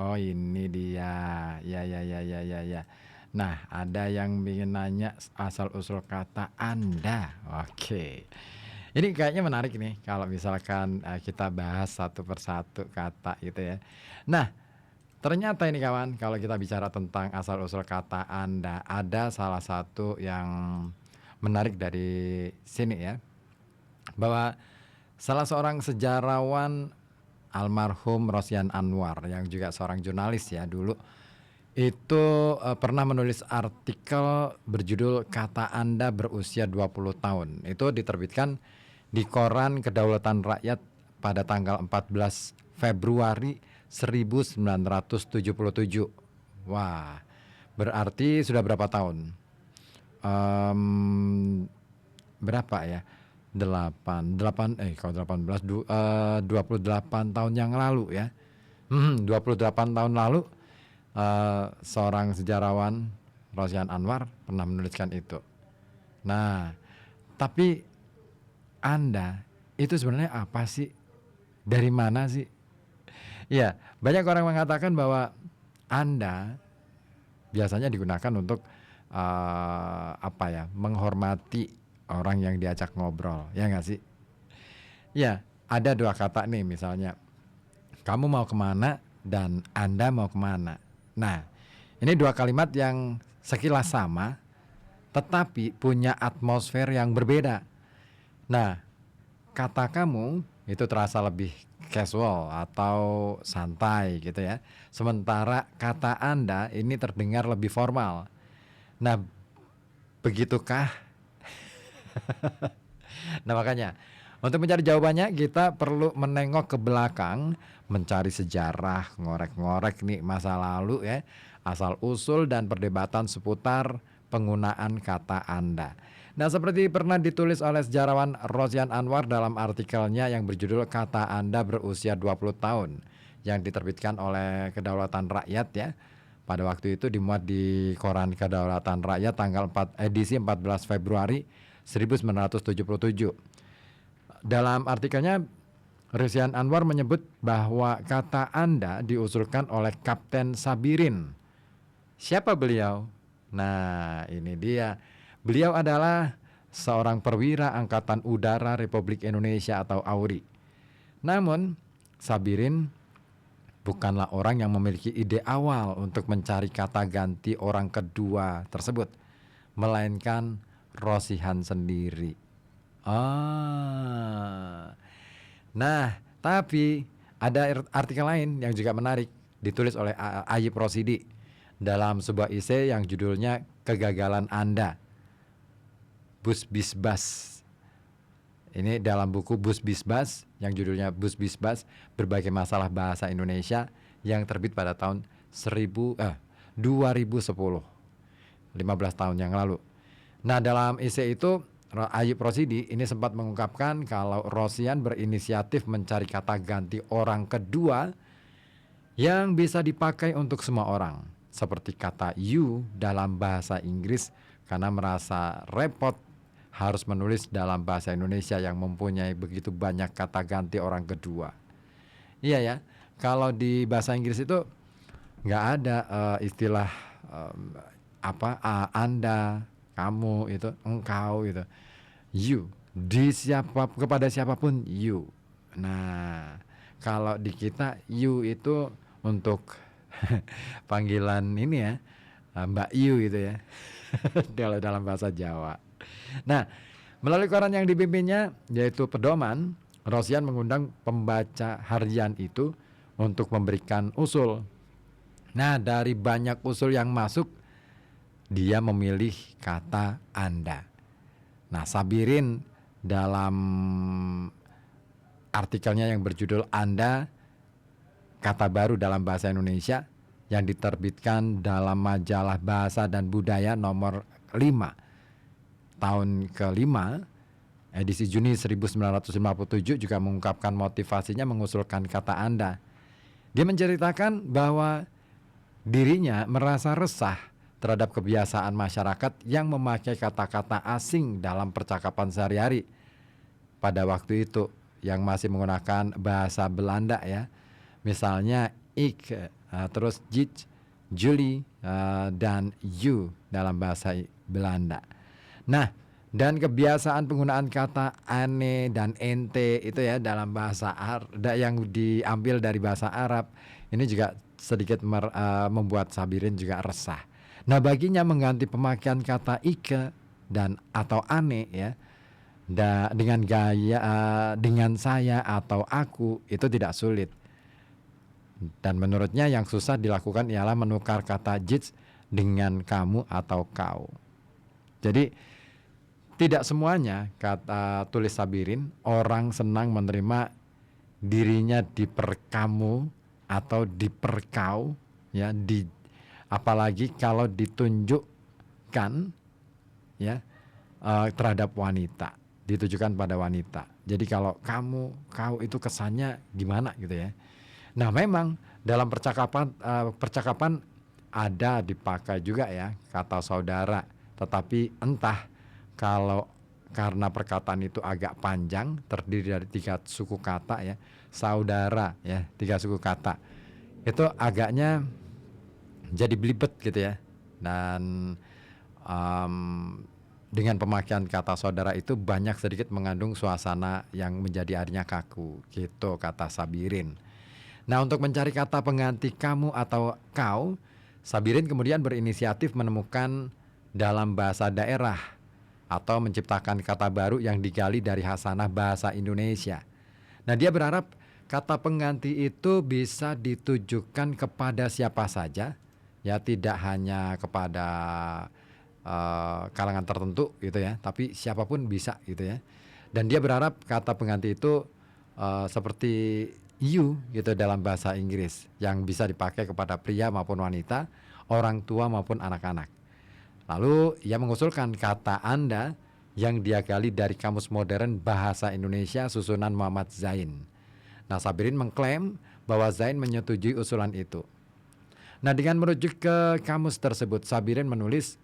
Oh ini dia. Ya ya ya ya ya ya. Nah, ada yang ingin nanya asal-usul kata Anda. Oke. Ini kayaknya menarik nih kalau misalkan, kita bahas satu persatu kata gitu ya. Nah, ternyata ini kawan, kalau kita bicara tentang asal-usul kata Anda, ada salah satu yang menarik dari sini ya, bahwa salah seorang sejarawan almarhum Rosyan Anwar yang juga seorang jurnalis ya dulu, itu, pernah menulis artikel berjudul "Kata Anda Berusia 20 Tahun". Itu diterbitkan di koran Kedaulatan Rakyat pada tanggal 14 Februari 1977. Wah, berarti sudah berapa tahun? Mmm, berapa ya? 28 tahun yang lalu ya. 28 tahun lalu, seorang sejarawan Rosyan Anwar pernah menuliskan itu. Nah, tapi Anda itu sebenarnya apa sih? Dari mana sih? Iya, banyak orang mengatakan bahwa Anda biasanya digunakan untuk, apa ya, menghormati orang yang diajak ngobrol, ya nggak sih? Ya, ada dua kata nih misalnya, kamu mau kemana dan Anda mau kemana. Nah, ini dua kalimat yang sekilas sama, tetapi punya atmosfer yang berbeda. Nah, kata kamu itu terasa lebih casual atau santai gitu ya. Sementara kata Anda ini terdengar lebih formal. Nah, begitukah? Nah, makanya untuk mencari jawabannya kita perlu menengok ke belakang, mencari sejarah, ngorek-ngorek nih masa lalu ya, asal usul dan perdebatan seputar penggunaan kata Anda. Nah, seperti pernah ditulis oleh sejarawan Rosyan Anwar dalam artikelnya yang berjudul "Kata Anda Berusia 20 Tahun" yang diterbitkan oleh Kedaulatan Rakyat ya. Pada waktu itu dimuat di koran Kedaulatan Rakyat tanggal 4 edisi 14 Februari 1977. Dalam artikelnya, Rosyan Anwar menyebut bahwa kata Anda diusulkan oleh Kapten Sabirin. Siapa beliau? Nah, ini dia. Beliau adalah seorang perwira Angkatan Udara Republik Indonesia atau AURI. Namun, Sabirin bukanlah orang yang memiliki ide awal untuk mencari kata ganti orang kedua tersebut, melainkan Rosihan sendiri. Ah. Nah, tapi ada artikel lain yang juga menarik ditulis oleh Ayib Rosidi dalam sebuah esai yang judulnya "Kegagalan Anda, Bus Bisbas". Ini dalam buku Bus Bisbas yang judulnya Bus Bisbas, berbagai masalah bahasa Indonesia yang terbit pada tahun 2010, 15 tahun yang lalu. Nah, dalam esai itu Ayub Rosidi ini sempat mengungkapkan kalau Rosyan berinisiatif mencari kata ganti orang kedua yang bisa dipakai untuk semua orang, seperti kata you dalam bahasa Inggris, karena merasa repot harus menulis dalam bahasa Indonesia yang mempunyai begitu banyak kata ganti orang kedua. Iya ya, kalau di bahasa Inggris itu nggak ada istilah Anda, kamu itu, engkau itu, you, kepada siapapun you. Nah, kalau di kita you itu untuk panggilan ini ya, Mbak Yu gitu ya. Kalau dalam bahasa Jawa. Nah, melalui koran yang dipimpinnya yaitu Pedoman, Rosyan mengundang pembaca harian itu untuk memberikan usul. Nah, dari banyak usul yang masuk, dia memilih kata Anda. Nah, Sabirin dalam artikelnya yang berjudul Anda, Kata Baru dalam Bahasa Indonesia yang diterbitkan dalam majalah Bahasa dan Budaya nomor 5 tahun ke-5 edisi Juni 1957 juga mengungkapkan motivasinya mengusulkan kata Anda. Dia menceritakan bahwa dirinya merasa resah terhadap kebiasaan masyarakat yang memakai kata-kata asing dalam percakapan sehari-hari pada waktu itu yang masih menggunakan bahasa Belanda ya. Misalnya ik terus Jits, Julie, dan you dalam bahasa Belanda. Nah, dan kebiasaan penggunaan kata ane dan ente itu ya dalam bahasa yang diambil dari bahasa Arab ini juga sedikit membuat Sabirin juga resah. Nah, baginya mengganti pemakaian kata ike dan atau ane ya dengan gaya dengan saya atau aku itu tidak sulit. Dan menurutnya yang susah dilakukan ialah menukar kata jits dengan kamu atau kau. Jadi tidak semuanya, kata tulis Sabirin, orang senang menerima dirinya diperkamu atau diperkau ya, apalagi kalau ditunjukkan ya terhadap wanita, ditujukan pada wanita. Jadi kalau kamu, kau itu kesannya gimana gitu ya. Nah, memang dalam percakapan ada dipakai juga ya kata saudara, tetapi entah kalau karena perkataan itu agak panjang, terdiri dari 3 suku kata ya, saudara ya, 3 suku kata. Itu agaknya jadi belibet gitu ya. Dan dengan pemakaian kata saudara itu banyak sedikit mengandung suasana yang menjadi artinya kaku gitu kata Sabirin. Nah, untuk mencari kata pengganti kamu atau kau, Sabirin kemudian berinisiatif menemukan dalam bahasa daerah atau menciptakan kata baru yang digali dari hasanah bahasa Indonesia. Nah, dia berharap kata pengganti itu bisa ditujukan kepada siapa saja, ya tidak hanya kepada kalangan tertentu gitu ya, tapi siapapun bisa gitu ya. Dan dia berharap kata pengganti itu seperti you gitu dalam bahasa Inggris yang bisa dipakai kepada pria maupun wanita, orang tua maupun anak-anak. Lalu ia mengusulkan kata Anda yang dia gali dari Kamus Modern Bahasa Indonesia susunan Muhammad Zain. Nah, Sabirin mengklaim bahwa Zain menyetujui usulan itu. Nah, dengan merujuk ke kamus tersebut, Sabirin menulis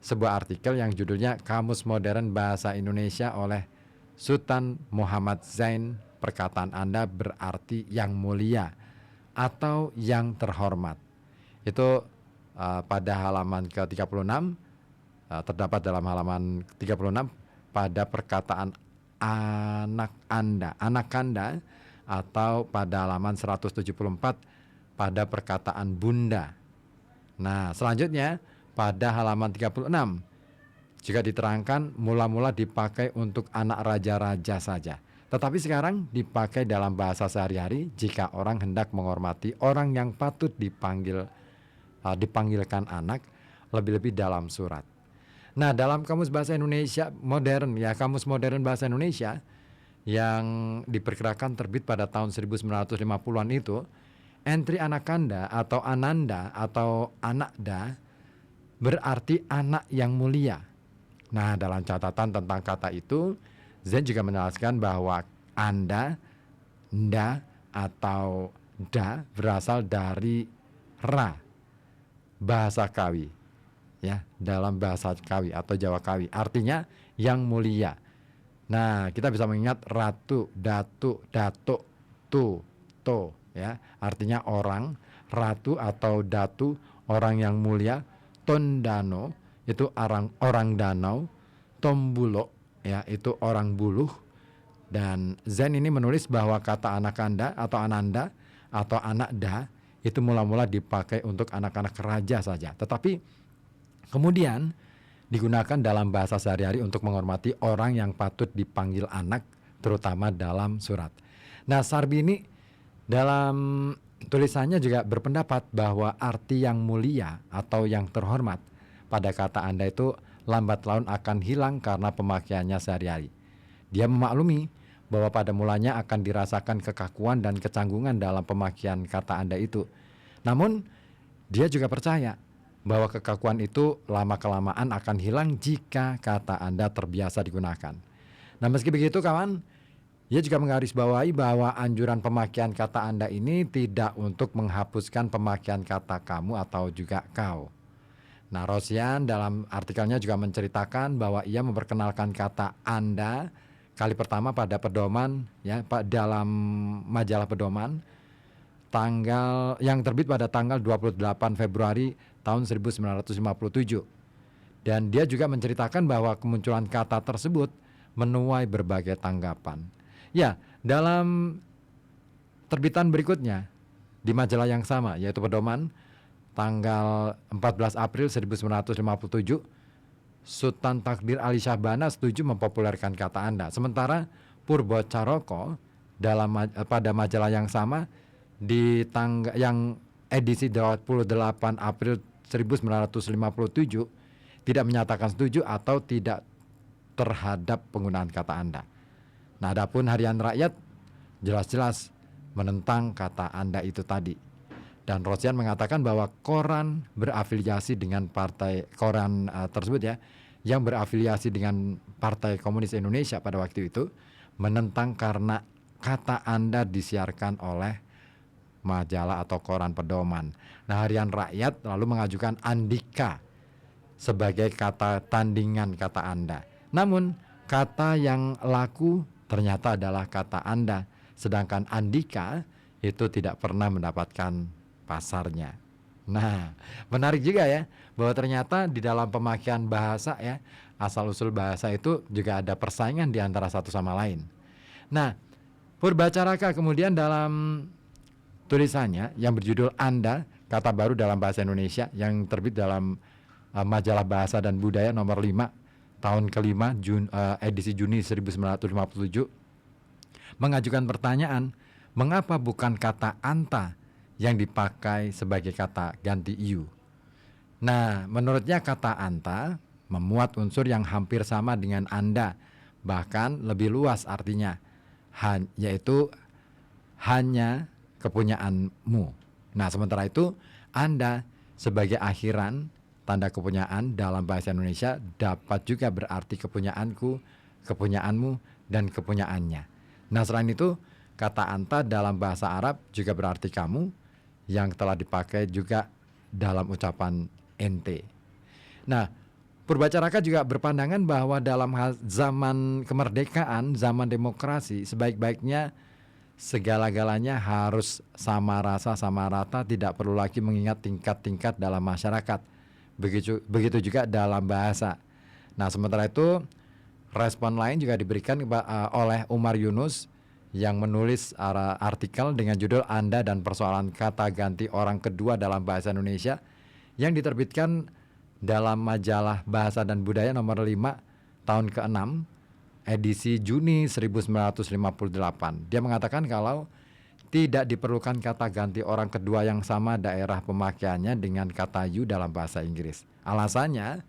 sebuah artikel yang judulnya Kamus Modern Bahasa Indonesia oleh Sultan Muhammad Zain. Perkataan Anda berarti yang mulia atau yang terhormat. Itu pada halaman ke-36, terdapat dalam halaman 36 pada perkataan anak Anda, atau pada halaman 174 pada perkataan bunda. Nah, selanjutnya pada halaman 36 juga diterangkan mula-mula dipakai untuk anak raja-raja saja. Tetapi sekarang dipakai dalam bahasa sehari-hari jika orang hendak menghormati orang yang patut dipanggilkan anak, lebih-lebih dalam surat. Nah, dalam Kamus Bahasa Indonesia modern ya, Kamus Modern Bahasa Indonesia yang diperkirakan terbit pada tahun 1950-an itu, entry anakanda atau ananda atau anakda berarti anak yang mulia. Nah, dalam catatan tentang kata itu, Zain juga menjelaskan bahwa Anda, nda, atau da berasal dari ra, bahasa Kawi, ya, dalam bahasa Kawi atau Jawa Kawi, artinya yang mulia. Nah, kita bisa mengingat ratu, datu, datuk, to, ya, artinya orang, ratu atau datu, orang yang mulia, tondano, itu orang danau, tombulok, ya, itu orang buluh. Dan Zain ini menulis bahwa kata anakanda atau ananda atau anakda itu mula-mula dipakai untuk anak-anak raja saja, tetapi kemudian digunakan dalam bahasa sehari-hari untuk menghormati orang yang patut dipanggil anak, terutama dalam surat. Nah, Sarbini dalam tulisannya juga berpendapat bahwa arti yang mulia atau yang terhormat pada kata Anda itu lambat laun akan hilang karena pemakaiannya sehari-hari. Dia memaklumi bahwa pada mulanya akan dirasakan kekakuan dan kecanggungan dalam pemakaian kata Anda itu. Namun, dia juga percaya bahwa kekakuan itu lama-kelamaan akan hilang jika kata Anda terbiasa digunakan. Nah, meski begitu kawan, ia juga menggarisbawahi bahwa anjuran pemakaian kata Anda ini tidak untuk menghapuskan pemakaian kata kamu atau juga kau. Nah, Rosian dalam artikelnya juga menceritakan bahwa ia memperkenalkan kata Anda kali pertama pada pedoman ya, dalam majalah pedoman yang terbit pada tanggal 28 Februari tahun 1957. Dan dia juga menceritakan bahwa kemunculan kata tersebut menuai berbagai tanggapan. Ya, dalam terbitan berikutnya di majalah yang sama, yaitu Pedoman, tanggal 14 April 1957, Sultan Takdir Ali Syahbana setuju mempopulerkan kata Anda. Sementara Purbo Caroko pada majalah yang sama yang edisi 28 April 1957 tidak menyatakan setuju atau tidak terhadap penggunaan kata Anda. Nah, adapun Harian Rakyat jelas-jelas menentang kata Anda itu tadi. Dan Rosian mengatakan bahwa koran berafiliasi dengan tersebut ya, yang berafiliasi dengan Partai Komunis Indonesia pada waktu itu menentang karena kata Anda disiarkan oleh majalah atau koran Pedoman. Nah, Harian Rakyat lalu mengajukan Andika sebagai kata tandingan kata Anda. Namun kata yang laku ternyata adalah kata Anda, sedangkan Andika itu tidak pernah mendapatkan pasarnya. Nah, menarik juga ya, bahwa ternyata di dalam pemakaian bahasa ya, asal-usul bahasa itu juga ada persaingan di antara satu sama lain. Nah, Purbacaraka kemudian dalam tulisannya yang berjudul Anda, Kata Baru dalam Bahasa Indonesia, yang terbit dalam majalah Bahasa dan Budaya nomor 5 tahun kelima edisi Juni 1957, mengajukan pertanyaan, mengapa bukan kata anta yang dipakai sebagai kata ganti iu? Nah, menurutnya kata anta memuat unsur yang hampir sama dengan Anda, bahkan lebih luas artinya, yaitu hanya kepunyaanmu. Nah, sementara itu Anda sebagai akhiran tanda kepunyaan dalam bahasa Indonesia dapat juga berarti kepunyaanku, kepunyaanmu, dan kepunyaannya. Nah, selain itu kata anta dalam bahasa Arab juga berarti kamu, yang telah dipakai juga dalam ucapan ente. Nah, Purbacaraka juga berpandangan bahwa dalam zaman kemerdekaan, zaman demokrasi, sebaik-baiknya segala-galanya harus sama rasa, sama rata, tidak perlu lagi mengingat tingkat-tingkat dalam masyarakat. Begitu juga dalam bahasa. Nah, sementara itu respon lain juga diberikan oleh Umar Yunus yang menulis artikel dengan judul Anda dan Persoalan Kata Ganti Orang Kedua dalam Bahasa Indonesia yang diterbitkan dalam majalah Bahasa dan Budaya nomor 5 tahun ke-6 edisi Juni 1958. Dia mengatakan kalau tidak diperlukan kata ganti orang kedua yang sama daerah pemakaiannya dengan kata you dalam bahasa Inggris. Alasannya,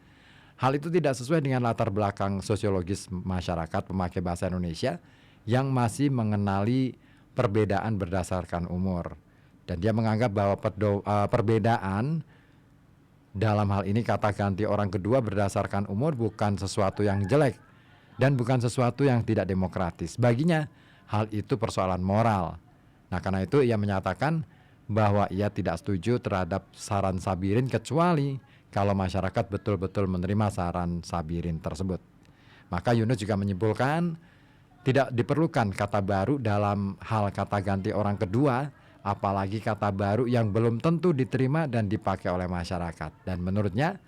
hal itu tidak sesuai dengan latar belakang sosiologis masyarakat pemakai bahasa Indonesia yang masih mengenali perbedaan berdasarkan umur. Dan dia menganggap bahwa perbedaan dalam hal ini kata ganti orang kedua berdasarkan umur bukan sesuatu yang jelek dan bukan sesuatu yang tidak demokratis. Baginya, hal itu persoalan moral. Nah, karena itu ia menyatakan bahwa ia tidak setuju terhadap saran Sabirin kecuali kalau masyarakat betul-betul menerima saran Sabirin tersebut. Maka Yunus juga menyimpulkan tidak diperlukan kata baru dalam hal kata ganti orang kedua, apalagi kata baru yang belum tentu diterima dan dipakai oleh masyarakat. Dan menurutnya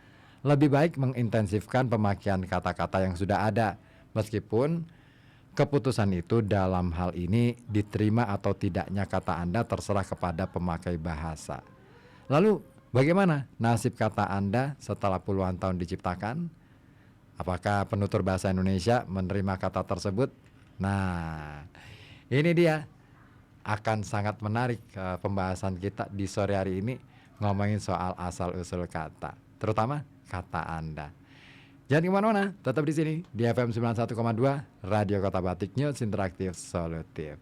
lebih baik mengintensifkan pemakaian kata-kata yang sudah ada, meskipun keputusan itu dalam hal ini diterima atau tidaknya kata Anda terserah kepada pemakai bahasa. Lalu bagaimana nasib kata Anda setelah puluhan tahun diciptakan? Apakah penutur bahasa Indonesia menerima kata tersebut? Nah, ini dia akan sangat menarik pembahasan kita di sore hari ini ngomongin soal asal-usul kata, terutama kata Anda. Jangan kemana-mana, tetap di sini di FM 91,2 Radio Kota Batik, News Interaktif Solutif.